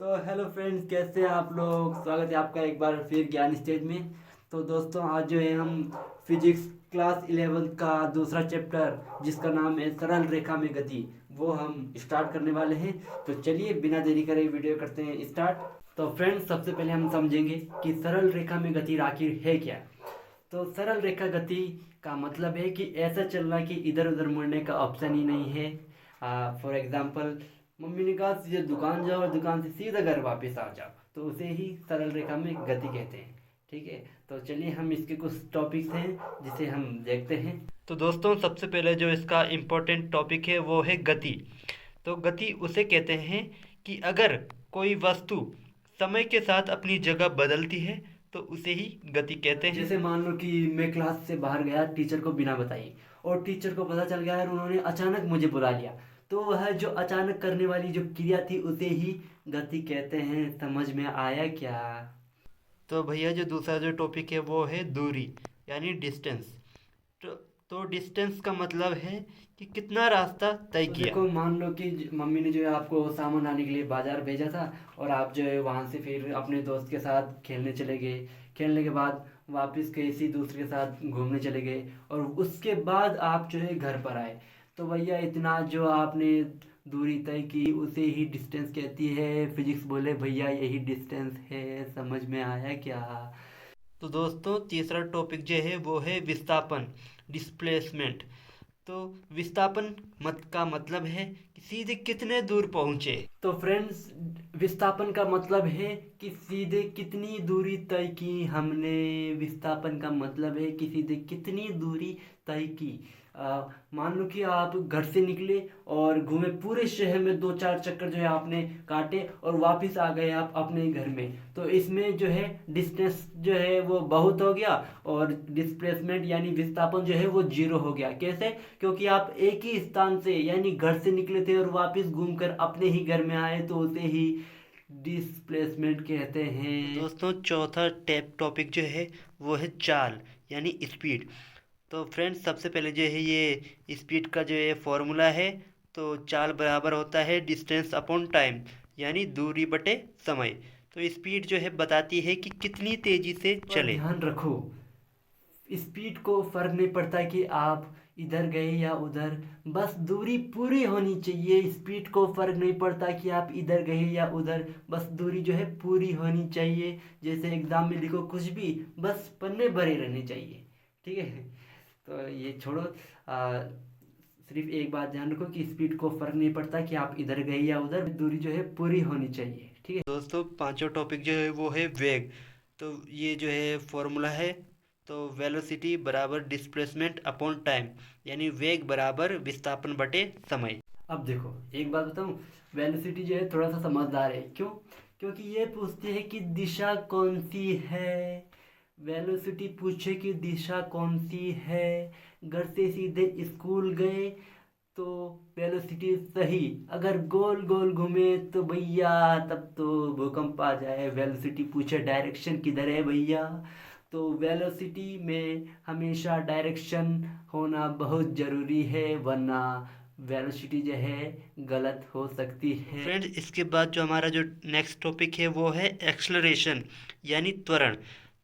तो hello friends, कैसे हैं आप लोग। स्वागत है आपका एक बार फिर ज्ञान स्टेज में। तो दोस्तों, आज जो है हम फिजिक्स क्लास 11 का दूसरा चैप्टर, जिसका नाम है सरल रेखा में गति, वो हम स्टार्ट करने वाले हैं। तो चलिए बिना देरी करे वीडियो करते हैं स्टार्ट। तो फ्रेंड्स, सबसे पहले हम समझेंगे कि सरल रेखा में गति आखिर है क्या। तो सरल रेखा गति का मतलब है कि ऐसा चलना कि इधर उधर मुड़ने का ऑप्शन ही नहीं है। फॉर एग्जाम्पल, मम्मी ने कहा सीधे दुकान जाओ और दुकान से सीधा घर वापस आ जाओ, तो उसे ही सरल रेखा में गति कहते हैं। ठीक है। तो चलिए हम इसके कुछ टॉपिक्स हैं जिसे हम देखते हैं। तो दोस्तों, सबसे पहले जो इसका इम्पोर्टेंट टॉपिक है वो है गति। तो गति उसे कहते हैं कि अगर कोई वस्तु समय के साथ अपनी जगह बदलती है तो उसे ही गति कहते हैं। जैसे मान लो कि मैं क्लास से बाहर गया टीचर को बिना बताए, और टीचर को पता चल गया और उन्होंने अचानक मुझे बुला लिया, तो वह जो अचानक करने वाली जो क्रिया थी उसे ही गति कहते हैं। समझ में आया क्या। तो भैया, जो दूसरा जो टॉपिक है वो है दूरी, यानी डिस्टेंस। तो डिस्टेंस का मतलब है कि कितना रास्ता तय किया। देखो, मान लो कि मम्मी ने जो है आपको सामान लाने के लिए बाजार भेजा था, और आप जो है वहाँ से फिर अपने दोस्त के साथ खेलने चले गए। खेलने के बाद वापस किसी दूसरे के साथ घूमने चले गए, और उसके बाद आप जो है घर पर आए। तो भैया, इतना जो आपने दूरी तय की उसे ही डिस्टेंस कहती है। फिजिक्स बोले भैया यही डिस्टेंस है। समझ में आया क्या। तो दोस्तों, तीसरा टॉपिक जो है वो है विस्थापन, डिस्प्लेसमेंट। तो विस्थापन मत का मतलब है कि सीधे कितने दूर पहुंचे। तो फ्रेंड्स, विस्थापन का मतलब है कि सीधे कितनी दूरी तय की हमने। विस्थापन का मतलब है कि सीधे कितनी दूरी तय की। मान लो कि आप घर से निकले और घूमे पूरे शहर में, दो चार चक्कर जो है आपने काटे और वापस आ गए आप अपने घर में, तो इसमें जो है डिस्टेंस जो है वो बहुत हो गया, और डिस्प्लेसमेंट यानी विस्थापन जो है वो जीरो हो गया। कैसे? क्योंकि आप एक ही स्थान से यानी घर से निकले थे और वापस घूमकर अपने ही घर में आए, तो उसे ही डिस्प्लेसमेंट कहते हैं। तो दोस्तों, चौथा टॉपिक जो है वो है चाल, यानी स्पीड। तो फ्रेंड्स, सबसे पहले जो है ये स्पीड का जो है फॉर्मूला है। तो चाल बराबर होता है डिस्टेंस अपॉन टाइम, यानी दूरी बटे समय। तो स्पीड जो है बताती है कि कितनी तेजी से चले। ध्यान रखो, स्पीड को फर्क नहीं पड़ता कि आप इधर गए या उधर, बस दूरी पूरी होनी चाहिए। स्पीड को फर्क नहीं पड़ता कि आप इधर गए या उधर, बस दूरी जो है पूरी होनी चाहिए। जैसे एग्जाम में लिखो कुछ भी, बस पन्ने भरे रहने चाहिए। ठीक है। तो ये छोड़ो। सिर्फ एक बात ध्यान रखो कि स्पीड को फर्क नहीं पड़ता कि आप इधर गए या उधर, दूरी जो है पूरी होनी चाहिए। ठीक है दोस्तों, पांचों टॉपिक जो है वो है वेग। तो ये जो है फॉर्मूला है। तो वेलोसिटी बराबर डिस्प्लेसमेंट अपॉन टाइम, यानी वेग बराबर विस्थापन बटे समय। अब देखो, एक बात बताऊं, वेलोसिटी जो है थोड़ा सा समझदार है। क्यों? क्योंकि ये पूछती है कि दिशा कौन सी है। वेलोसिटी पूछे कि दिशा कौन सी है। घर से सीधे स्कूल गए तो वेलोसिटी सही, अगर गोल गोल घूमे तो भैया तब तो भूकंप आ जाए। वेलोसिटी पूछे डायरेक्शन किधर है भैया, तो वेलोसिटी में हमेशा डायरेक्शन होना बहुत ज़रूरी है, वरना वेलोसिटी जो है गलत हो सकती है। फ्रेंड, इसके बाद जो हमारा जो नेक्स्ट टॉपिक है वो है एक्सलरेशन, यानी त्वरण।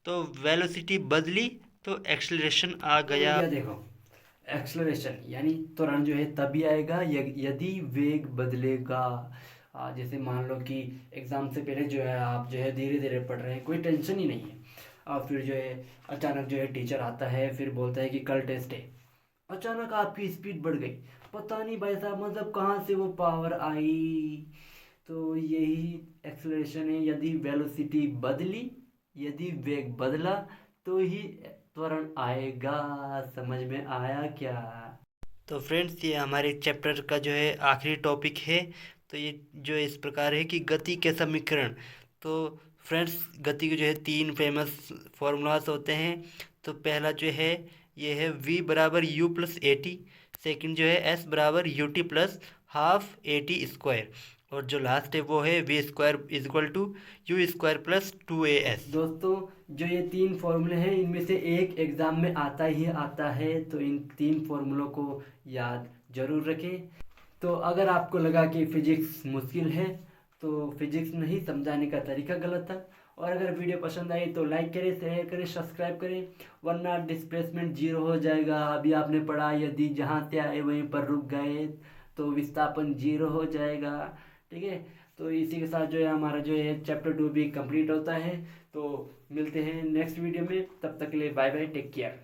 तो वेलोसिटी बदली तो एक्सलरेशन आ गया। तो देखो, एक्सलरेशन यानी त्वरण जो है तभी आएगा यदि वेग बदलेगा। जैसे मान लो कि एग्ज़ाम से पहले जो है आप जो है धीरे धीरे पढ़ रहे हैं, कोई टेंशन ही नहीं है, और फिर जो है अचानक जो है टीचर आता है, फिर बोलता है कि कल टेस्ट है। अचानक आपकी स्पीड बढ़ गई, पता नहीं भाई साहब मतलब कहाँ से वो पावर आई। तो यही एक्सलरेशन है। यदि वेलोसिटी बदली, यदि वेग बदला, तो ही त्वरण आएगा। समझ में आया क्या। तो फ्रेंड्स, ये हमारे चैप्टर का जो है आखिरी टॉपिक है। तो ये जो इस प्रकार है कि गति के समीकरण। तो फ्रेंड्स, गति के जो है तीन फेमस फॉर्मूलाज होते हैं। तो पहला जो है ये है v बराबर U plus A T. Second जो है s बराबर U T plus half A T square. और जो लास्ट है वो है V square is equal to U square plus two A S. दोस्तों, जो ये तीन फॉर्मूले हैं इनमें से एक एग्ज़ाम में आता ही आता है, तो इन तीन फॉर्मूलों को याद जरूर रखें। तो अगर आपको लगा कि फिजिक्स मुश्किल है, तो फिजिक्स नहीं समझाने का तरीका गलत था। और अगर वीडियो पसंद आई तो लाइक करें, शेयर करें, सब्सक्राइब करें, वरना डिस्प्लेसमेंट जीरो हो जाएगा। अभी आपने पढ़ा, यदि जहाँ से आए वहीं पर रुक गए तो विस्थापन जीरो हो जाएगा। ठीक है, तो इसी के साथ जो है हमारा जो है चैप्टर 2 भी कंप्लीट होता है। तो मिलते हैं नेक्स्ट वीडियो में, तब तक के लिए बाय बाय, टेक केयर।